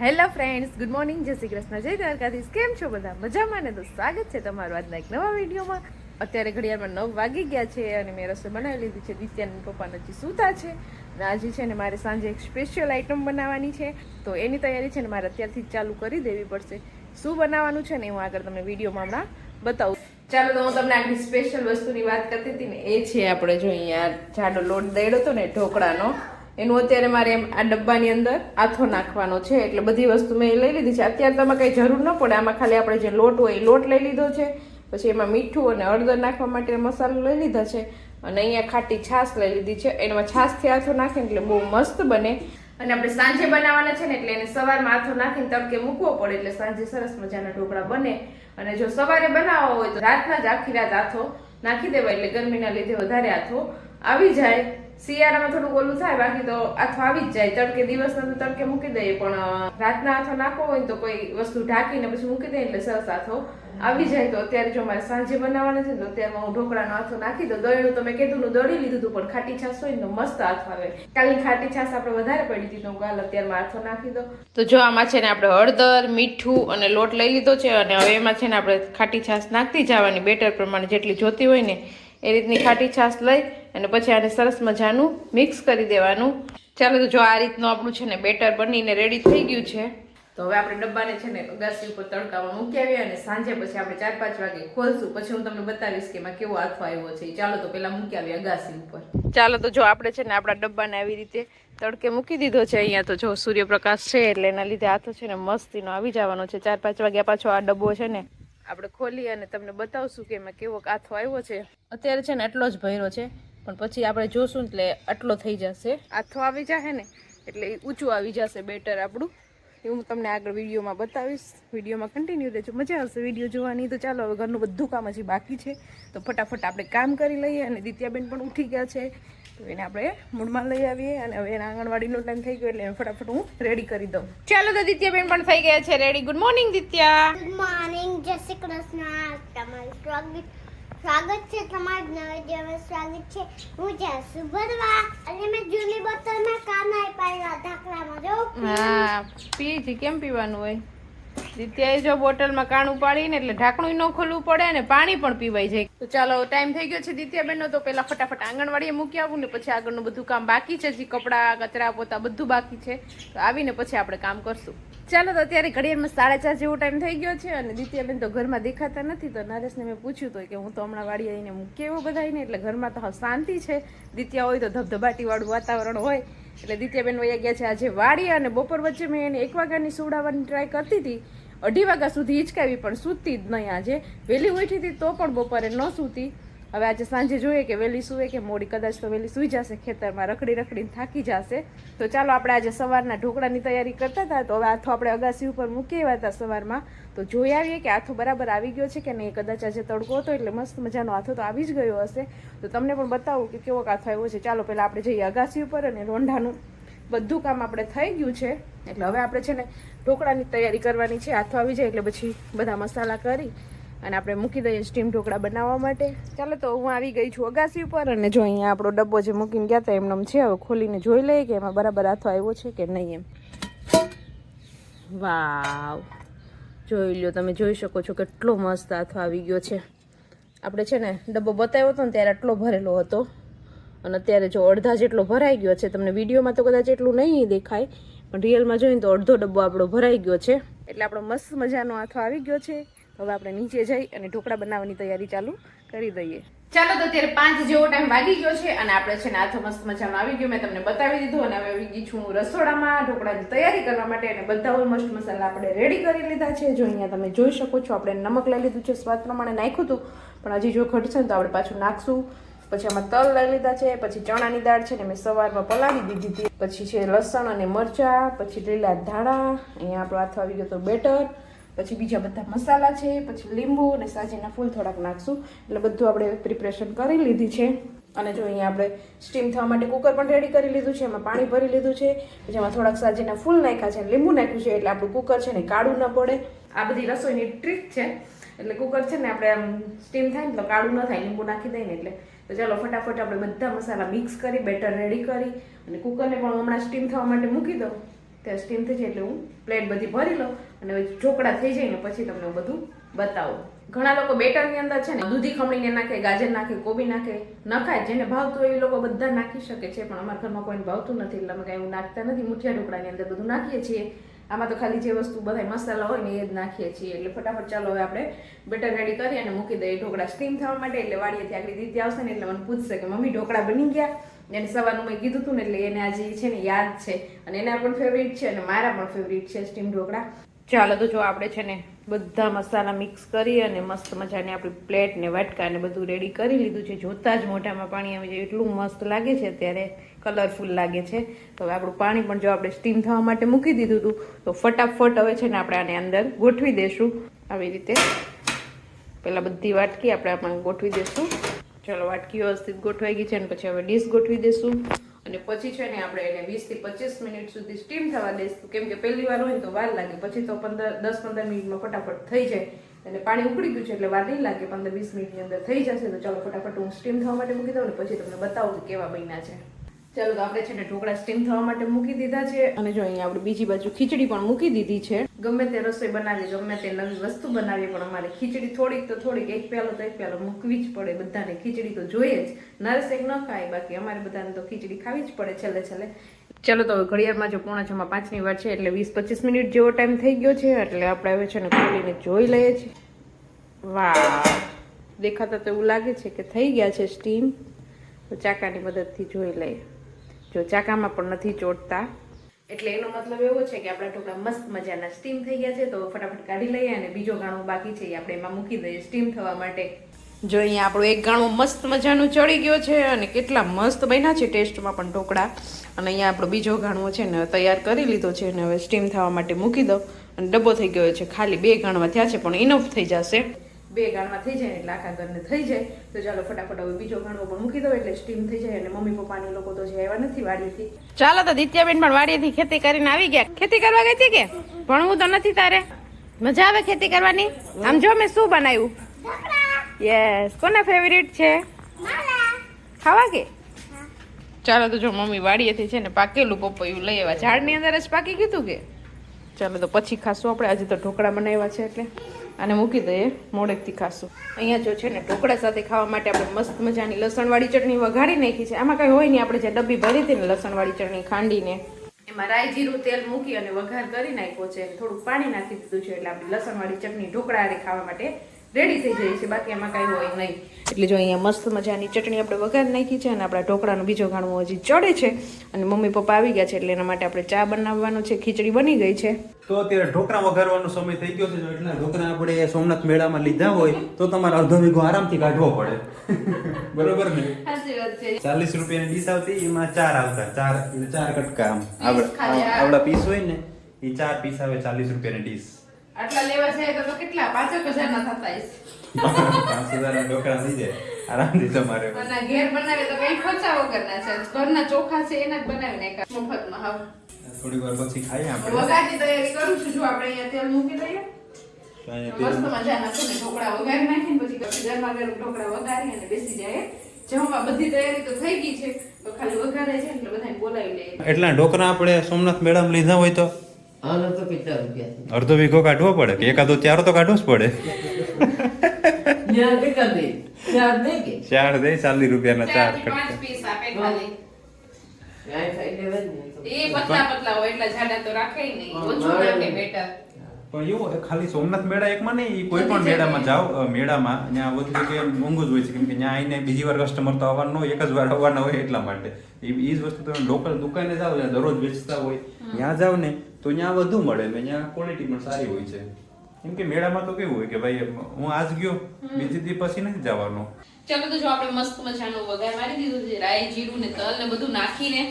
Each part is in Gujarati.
હેલો ફ્રેન્ડ્સ, ગુડ મોર્નિંગ, જય શ્રી કૃષ્ણ, જય દ્વારકાધીશ. કેમ છો બધા? મજામાં ને? તો સ્વાગત છે તમારું આજના એક નવા વિડીયોમાં. અત્યારે ઘડિયાળમાં 9 વાગી ગયા છે અને મેં રસોઈ બનાવી લીધી છે. દિત્યાના પપ્પા નથી સૂતા છે અને આજે છે ને મારે સાંજે એક સ્પેશિયલ આઈટમ બનાવવાની છે, તો એની તૈયારી છે ને મારે અત્યારથી જ ચાલુ કરી દેવી પડશે. શું બનાવવાનું છે ને હું આગળ તમને વિડીયોમાં હમણાં બતાવું. ચાલો, તો હું તમને આટલી સ્પેશિયલ વસ્તુની વાત કરતી હતી ને, એ છે આપણે જો અહીંયા જાડો લોટ દળ્યો હતો ને ઢોકળાનો, એનું અત્યારે મારે એમ આ ડબ્બાની અંદર આથો નાખવાનો છે. એટલે બધી વસ્તુ મેં લઈ લીધી છે. અત્યારે તમે કંઈ જરૂર ન પડે, આમાં ખાલી આપણે જે લોટ હોય એ લોટ લઈ લીધો છે. પછી એમાં મીઠું અને હળદર નાખવા માટે મસાલો લઈ લીધા છે અને અહીંયા ખાટી છાશ લઈ લીધી છે. એમાં છાશથી આથો નાખીને એટલે બહુ મસ્ત બને. અને આપણે સાંજે બનાવવાના છે ને એટલે એને સવારમાં આથો નાખીને તડકે મૂકવો પડે એટલે સાંજે સરસ મજાના ઢોકળા બને. અને જો સવારે બનાવવા હોય તો રાતના જ આખી રાત આથો નાખી દેવાય એટલે ગરમીના લીધે વધારે આથો આવી જાય. શિયાળામાં થોડુંક ઓલું થાય, બાકી તો આથો આવી જ જાય. તડકે દિવસના તો તડકે મૂકી દઈએ, પણ રાતના આથો નાખવો હોય તો કોઈ વસ્તુ ઢાંકીને પછી મૂકી દઈએ એટલે સરસ આથો આવી જાય. તો અત્યારે જો મારે સાંજે બનાવવાના છે તો અત્યારે હું ઢોકળાનો આથો નાખી દઉં. દળ્યું તો મેં કીધું દળી લીધું હતું, પણ ખાટી છાશ હોય ને તો મસ્ત આથો આવે. કાલની ખાટી છાશ આપણે વધારે પડી હતી તો કાલ અત્યારમાં આથો નાખી દો. તો જો આમાં છે ને આપણે હળદર, મીઠું અને લોટ લઈ લીધો છે અને હવે એમાં છે ને આપણે ખાટી છાશ નાખતી જવાની બેટર પ્રમાણે, જેટલી જોતી હોય ને એ રીતની ખાટી છાશ લઈ અને પછી આને સરસ મજાનું મિક્સ કરી દેવાનું. ચાલો, તો જો આ રીતનું આપણું છે ને બેટર બનીને રેડી થઈ ગયું છે. તો હવે આપણે ડબ્બાને છે ને અગાસી ઉપર તડકામાં મૂકી આવીએ અને સાંજે પછી આપણે 4-5 વાગે ખોલશું. પછી હું તમને બતાવીશ કે એમાં કેવો આથો આવ્યો છે. ચાલો, તો પેલા મૂકી આવીએ અગાસી ઉપર. ચાલો, તો જો આપણે છે ને આપણા ડબ્બાને આવી રીતે તડકે મૂકી દીધો છે. અહીંયા તો જો સૂર્યપ્રકાશ છે એટલે એના લીધે આથો છે ને મસ્તીનો આવી જવાનો છે. 4-5 વાગ્યા પાછો આ ડબ્બો છે ને આપણે ખોલી અને તમને બતાવશું કે એમાં કેવો આથો આવ્યો છે. અત્યારે છે ને એટલો જ ભર્યો છે, પણ પછી આપણે જોશું એટલે આટલો થઈ જશે. આથો આવી જશે ને એટલે ઊંચું આવી જશે બેટર આપણું. એ હું તમને આગળ વિડીયોમાં બતાવીશ. વિડીયોમાં કન્ટિન્યુ રહેજો, મજા આવશે વિડીયો જોવાની. તો ચાલો, હવે ઘરનું બધું કામ હજી બાકી છે તો ફટાફટ આપણે કામ કરી લઈએ. અને દિત્યાબેન પણ ઉઠી ગયા છે તો એને આપણે મૂડમાં લઈ આવીએ. અને હવે એના આંગણવાડીનો ટાઈમ થઈ ગયો એટલે ફટાફટ હું રેડી કરી દઉં. ચાલો, તો દિત્યાબેન પણ થઈ ગયા છે ready. Good morning Ditya. Good morning, જય શ્રી કૃષ્ણ. તમારું સ્વાગત છે. તમારું નવા દિવસ સ્વાગત છે. હું જાસુ ભરવા અને મેં જૂની બોટલમાં કાનાઈ પાડ્યા ઢાંકણામાં જો. હા, પી કેમ પીવાનું હોય? દિત્યાએ જો બોટલમાં કાણું પાડીને એટલે ઢાંકણું ન ખોલવું પડે અને પાણી પણ પીવાઈ જાય. તો ચાલો, ટાઈમ થઈ ગયો છે દિત્યાબેનનો, તો પેલા ફટાફટ આંગણવાડીએ મૂકી આવું ને પછી આગળનું બધું કામ બાકી છે. હજી કપડાં, કચરા, પોતા બધું બાકી છે. તો આવીને પછી આપણે કામ કરશું. ચાલો, તો અત્યારે ઘડિયાળમાં 4:30 જેવો ટાઈમ થઈ ગયો છે અને દિત્યાબેન તો ઘરમાં દેખાતા નથી. તો નરેશને મેં પૂછ્યું તો કે હું તો હમણાં વાડી આવીને મૂકી એવું બધાને, એટલે ઘરમાં તો શાંતિ છે. દિત્યા હોય તો ધબધબાટીવાળું વાતાવરણ હોય એટલે દિત્યાબેન વયા ગયા છે આજે વાડી. અને બપોર વચ્ચે મેં એને 1 વાગ્યાની સુવડાવવાની ટ્રાય કરતી હતી, 2:30 વાગ્યા સુધી હિંચકાવી પણ સૂતી જ નહીં. આજે વહેલી ઉઠી હતી તો પણ બપોરે ન સૂતી. હવે આજે સાંજે જોઈએ કે વહેલી સૂવે કે મોડી. કદાચ તો વહેલી સૂઈ જશે, ખેતરમાં રખડીને થાકી જશે. તો ચાલો, આપણે આજે સવારના ઢોકળાની તૈયારી કરતા હતા તો હવે આથો આપણે અગાસી ઉપર મૂકી આવ્યા હતા સવારમાં. તો જોઈ આવીએ કે આથો બરાબર આવી ગયો છે કે નહીં. કદાચ આજે તડકો હતો એટલે મસ્ત મજાનો આથો તો આવી જ ગયો હશે. તો તમને પણ બતાવું કે કેવો આથો આવ્યો છે. ચાલો, પહેલાં આપણે જઈએ અગાસી ઉપર. અને રોંઢાનું બધું કામ આપણે થઈ ગયું છે એટલે હવે આપણે છે ને ઢોકળાની તૈયારી કરવાની છે. આથો આવી જાય એટલે પછી બધા મસાલા કરી અને આપણે મૂકી દઈએ સ્ટીમ ઢોકળા બનાવવા માટે. ચાલો, તો હું આવી ગઈ છું અગાસી ઉપર અને જો અહીંયા આપણો ડબ્બો જે મૂકીને ગયા હતા એમનેમ છે. હવે ખોલીને જોઈ લઈએ કે એમાં બરાબર આથો આવ્યો છે કે નહીં એમ. વાવ, જોઈ લો, તમે જોઈ શકો છો કેટલો મસ્ત આથો આવી ગયો છે. આપણે છે ને ડબ્બો બતાવ્યો હતો ને ત્યારે આટલો ભરેલો હતો અને અત્યારે જો અડધા જેટલો ભરાઈ ગયો છે. તમને વિડીયોમાં તો કદાચ એટલું નહીં દેખાય, પણ રિયલમાં જોઈને તો અડધો ડબ્બો આપણો ભરાઈ ગયો છે. એટલે આપણો મસ્ત મજાનો આથો આવી ગયો છે. હવે આપણે નીચે જઈ અને ઢોકળા બનાવવાની તૈયારી ચાલુ કરી દઈએ. ચાલો, તો અત્યારે 5 જેવો ટાઈમ વાગી ગયો છે અને આપણે છે ને આથો મસ્ત મજાનો આવી ગયો. મેં તમને બતાવી દીધું અને હવે આવી ગઈ છું રસોડામાં ઢોકળાની તૈયારી કરવા માટે. અને બધા ઓલમોસ્ટ મસાલા આપણે રેડી કરી લીધા છે. જો અહીંયા તમે જોઈ શકો છો આપણે નમક લઈ લીધું છે, સ્વાદ પ્રમાણે નાખ્યું હતું, પણ હજી જો ઘટશે ને તો આપણે પાછું નાખશું. પછી આમાં તલ લઈ લીધા છે. પછી ચણાની દાળ છે ને મેં સવારમાં પલાળી દીધી હતી. પછી છે લસણ અને મરચાં, પછી લીલા ધાણા, અહીંયા આપણો આથો આવી ગયો તો બેટર, પછી બીજા બધા મસાલા છે, પછી લીંબુ અને સાજીના ફૂલ થોડાક નાખશું. એટલે બધું આપણે પ્રિપરેશન કરી લીધી છે. અને જો અહીંયા આપણે સ્ટીમ થવા માટે કુકર પણ રેડી કરી લીધું છે. એમાં પાણી ભરી લીધું છે. પછી એમાં થોડાક સાજીના ફૂલ નાખ્યા છે, લીંબુ નાખ્યું છે એટલે આપણું કુકર છે ને કાળું ન પડે. આ બધી રસોઈની ટ્રીક છે. એટલે કુકર છે ને આપણે આમ સ્ટીમ થાય ને તો કાળું ન થાય, લીંબુ નાખી દઈએ ને એટલે. તો ચાલો ફટાફટ આપણે બધા મસાલા મિક્સ કરી બેટર રેડી કરી અને કુકરને પણ હમણાં સ્ટીમ થવા માટે મૂકી દો. ત્યાં સ્ટીમ થઈ જાય એટલે હું પ્લેટ બધી ભરી લઉં અને હવે ઢોકળા થઈ જાય ને પછી તમને હું બધું બતાવું. ઘણા લોકો બેટરની અંદર છે ને દૂધી ખમણીને નાખે, ગાજર નાખે, કોબી નાખે, નખાય. જેને ભાવતું હોય એ લોકો બધા નાખી શકે છે, પણ અમારા ઘરમાં કોઈને ભાવતું નથી એટલે અમે કાંઈ એવું નાખતા નથી. મુઠિયા ઢોકળાની અંદર બધું નાખીએ છીએ. આમાં તો ખાલી જે વસ્તુ બધા મસાલા હોય ને એ જ નાખીએ છીએ. એટલે ફટાફટ ચાલો હવે આપણે બેટર રેડી કરી અને મૂકી દઈએ ઢોકળા સ્ટીમ થવા માટે. એટલે વાડીએથી આગળ દીદી આવશે ને એટલે મને પૂછશે કે મમ્મી ઢોકળા બની ગયા. એને સવારનું મેં કીધું હતું ને એટલે એને આજે છે ને યાદ છે અને એના પણ ફેવરિટ છે અને મારા પણ ફેવરિટ છે સ્ટીમ ઢોકળા. ચાલો તો જો આપણે છે ને બધા મસાલા મિક્સ કરી અને મસ્ત મજાની આપણી પ્લેટ ને વાટકા ને બધું રેડી કરી લીધું છે. જોતા જ મોઢામાં પાણી આવી જાય એટલું મસ્ત લાગે છે, અત્યારે કલરફુલ લાગે છે. તો હવે આપણું પાણી પણ જો આપણે સ્ટીમ થવા માટે મૂકી દીધું હતું તો ફટાફટ હવે છે ને આપણે આને અંદર ગોઠવી દઈશું. આવી રીતે પહેલાં બધી વાટકી આપણે આમાં ગોઠવી દઈશું. ચાલો વાટકી વ્યવસ્થિત ગોઠવાઈ ગઈ છે અને પછી હવે ડીશ ગોઠવી દઈશું અને પછી છે ને આપણે એને 20 થી 25 મિનિટ સુધી સ્ટીમ થવા દઈશું. કેમ કે પહેલી વાર હોય ને તો વાર લાગે, પછી તો 10-15 મિનિટમાં ફટાફટ થઈ જાય. અને પાણી ઉકળી ગયું છે એટલે વાર નહીં લાગે, 15-20 મિનિટની અંદર થઈ જશે. તો ચાલો ફટાફટ હું સ્ટીમ થવા માટે મૂકી દઉં ને પછી તમને બતાવું કે કેવા બન્યા છે. ચાલો તો આપણે છે ને ઢોકળા સ્ટીમ થવા માટે મૂકી દીધા છે અને જો અહીંયા આપણે બીજી બાજુ ખીચડી પણ મૂકી દીધી છે. ગમે તે રસોઈ બનાવીએ, ગમે તે નવી વસ્તુ બનાવીએ, પણ અમારે ખીચડી થોડીક તો થોડીક, એક પ્યાલો તો એક પ્યાલો મૂકવી જ પડે. બધાને ખીચડી તો જોઈએ જ. નરેશ એક ન ખાય, બાકી અમારે બધાને તો ખીચડી ખાવી જ પડે છેલ્લે છેલ્લે. ચાલો તો ઘડિયાળમાં જો 4:45 વાર છે એટલે 20-25 મિનિટ જેવો ટાઈમ થઈ ગયો છે. એટલે આપણે હવે છે ને ખોલીને જોઈ લઈએ છીએ. વાહ, દેખાતા તો એવું લાગે છે કે થઈ ગયા છે સ્ટીમ. તો ચાકાની મદદથી જોઈ લઈએ. જો ચાકામાં પણ નથી ચોટતા એટલે એનો મતલબ એવો છે કે આપણા ઢોકળા મસ્ત મજાના સ્ટીમ થઈ ગયા છે. તો ફટાફટ કાઢી લઈએ અને બીજો ગાણો બાકી છે એ આપણે એમાં મૂકી દઈએ સ્ટીમ થવા માટે. જો અહીંયા આપણો એક ગાણો મસ્ત મજાનું ચડી ગયો છે અને કેટલા મસ્ત બન્યા છે ટેસ્ટમાં પણ ઢોકળા. અને અહીંયા આપણો બીજો ગાણો છે ને તૈયાર કરી લીધો છે અને હવે સ્ટીમ થવા માટે મૂકી દો. અને ડબ્બો થઈ ગયો છે, ખાલી 2 ગાણવા થયા છે પણ ઇનફ થઈ જશે. 2 ગાણવા થઈ જાય એટલે આખા ઘરને થઈ જાય. તો ચાલો ફટાફટ હવે બીજો ગાણવો પણ મૂકી દો એટલે સ્ટીમ થઈ જાય. અને મમ્મી પપ્પાની લોકો તો જે આવ્યા નથી વાડીથી. ચાલો તો દિત્યાબેન પણ વાડીથી ખેતી કરીને આવી ગયા. ખેતી કરવા ગઈ હતી કે ભણવું તો નથી તારે? મજા આવે ખેતી કરવાની? આમ જો મેં શું બનાવ્યું. યસ, કોના ફેવરિટ છે ખાવા કે? ચાલો તો જો મમ્મી વાડીએથી છે ને પાકેલું પપૈયું લઈ આવ્યા. ઝાડની અંદર જ પાકી ગયું કે. ચાલો તો પછી ખાશું આપણે. આજે તો ઢોકળા બનાવ્યા છે એટલે આને મૂકી દઈએ, મોડેકથી ખાશું. અહીંયા જો છે ને ઢોકળા સાથે ખાવા માટે આપણે મસ્ત મજાની લસણવાળી ચટણી વઘારી નાખી છે. આમાં કઈ હોય નહીં, આપણે જે ડબ્બી ભરી હતી ને લસણવાળી ચટણી ખાંડીને એમાં રાઈ જીરું તેલ મૂકી અને વઘાર કરી નાખ્યો છે. થોડુંક પાણી નાખી દીધું છે એટલે આપણી લસણવાળી ચટણી ઢોકળા હારે ખાવા માટે રેડી થઈ જાય છે. બાકી એમાં કઈ હોય નહીં. એટલે જો અહીંયા મસ્ત મજાની ચટણી આપણે વઘારી નાખી છે અને આપણા ઢોકળાનો બીજો ગાણવો હજી ચડે છે. અને મમ્મી પપ્પા આવી ગયા છે એટલે એના માટે આપણે ચા બનાવવાનો છે. ખીચડી બની ગઈ છે. તો અત્યારે ઢોકળા વઘારવાનો સમય થઈ ગયો છે. એટલે ઢોકળા આપણે સોમનાથ મેળામાં લીધા હોય તો તમારે અડધો વીઘો આરામથી કાઢવો પડે. બરોબર ને? સાચી વાત છે. 40 રૂપિયાની ડીશ આવતી, એમાં 4 આવતા. 4 કટકા આમ આવડા પીસ હોય ને એ 4 પીસ આવે. 40 રૂપિયાની ડીશ. આટલા લેવા જાય તો કેટલા 5,000 ના થતા હશે. 5,000 ના ઢોકળા થઈ જાય આરામથી તમારે. અને ઘેર બનાવે તો કઈ ખર્ચા વગરના છે. ઘરના ચોખા છે એના જ બનાવી નાખ્યા મફતમાં. હા, થોડી વાર પછી ખાઈએ આપણે. વઘારની તૈયારી કરું છું. જો આપણે અહીંયા તેલ મૂકી દઈએ. મસ્ત મજાના છે ને ઢોકળા વઘારી નાખીને પછી ગરમા ગરમ ઢોકળા વઘારી અને બેસી જાય જમવા. બધી તૈયારી તો થઈ ગઈ છે, તો ખાલી વઘારે છે એટલે બધાને બોલાવી લઈએ. એટલા ઢોકળા આપણે સોમનાથ મેળામાં લીધા હોય તો અડધો વીઘો કાઢવો પડે કે એકાદો ચાર તો કાઢવો જ પડે. 4 દે 40 રૂપિયાના 4 કટકા. 5 પીસ આપે ખાલી. એ પતલા પતલા હોય એટલા જાડા તો રાખે નહીં, ઓછું રાખે બેટર. પણ એવું ખાલી સોમનાથ મેળા એકમાં નહીં, કોઈ પણ મેળામાં જાઓ, મેળામાં ત્યાં બધું કે મોંઘું જ હોય છે. કેમ કે ત્યાં આવીને બીજી વાર કસ્ટમર તો આવવાનું હોય, એક જ વાર આવવાના હોય એટલા માટે. એ જ વસ્તુ તમે લોકલ દુકાને જાઓ, ત્યાં દરરોજ વેચતા હોય, ત્યાં જાવ ને તો ત્યાં વધુ મળે ને ત્યાં ક્વોલિટી પણ સારી હોય છે. કેમ કે મેળામાં તો કેવું હોય કે ભાઈ હું આજ ગયો, બીજી દી પછી નથી જવાનો. ચાલો તો જો આપણે મસ્ત મજાનું વઘાર મારી દીધું છે. રાઈ જીરું ને તલ ને બધું નાખીને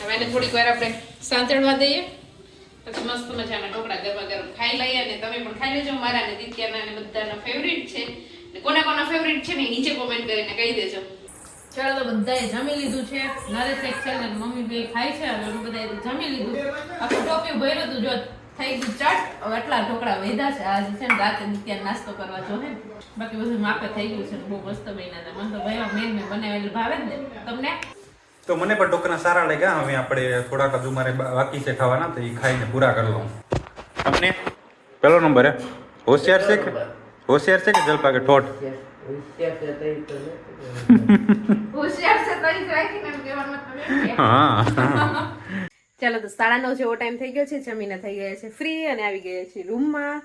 હવે એને થોડીક વાર આપણે સાંતળવા દઈએ. પછી મસ્ત મજાના ઢોકળા ગરમા ગરમ ખાઈ લઈએ. અને તમે પણ ખાઈ લેજો. મારા ને દિત્યાના ને બધાના ફેવરિટ છે. કોના કોના ફેવરિટ છે ને નીચે કોમેન્ટ કરીને કહી દેજો. ચાલો તો બધાએ જમી લીધું છે. નરેશ એક છે ને મમ્મી બે ખાય છે. હવે બધાએ જમી લીધું. આખું ટોપિયું ભર્યું હતું. જો થઈ ગયું ચટ. હવે આટલા ઢોકળા વધ્યા છે. આજે છે ને રાતે દિત્યા નાસ્તો કરવા જો હે. બાકી બધું માપે થઈ ગયું છે. બહુ મસ્ત બન્યા હતા. મને તો ભાઈ મેં બનાવેલું ભાવે જ ને. તમને તો મને પણ ઢોકળા સારા લાગ્યા. હવે આપણે થોડાક હજુ મારે બાકી છે ખાવાના, તો એ ખાઈને પૂરા કરી લઉં. તમને પહેલો નંબર હે? હોશિયાર છે કે જલપા કે ઠોઠ? હોશિયાર છે તો ઈ જ રાખીને એમ કહેવાનો મતલબ એમ કે. હા. ચાલો તો 9:30 જેવો ટાઈમ થઈ ગયો છે, જમીને થઈ ગયા છે ફ્રી અને આવી ગયા છે રૂમમાં.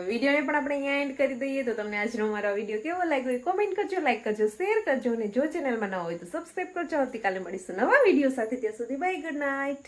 વિડીયોને પણ આપણે અહીંયા એન્ડ કરી દઈએ. તો તમને આજનો મારો વિડીયો કેવો લાગ્યો એ કોમેન્ટ કરજો, લાઈક કરજો, શેર કરજો અને જો ચેનલમાં ન હોય તો સબસ્ક્રાઈબ કરજો. આવતીકાલે મળીશું નવા વિડીયો સાથે. ત્યાં સુધી બાય, ગુડ નાઇટ.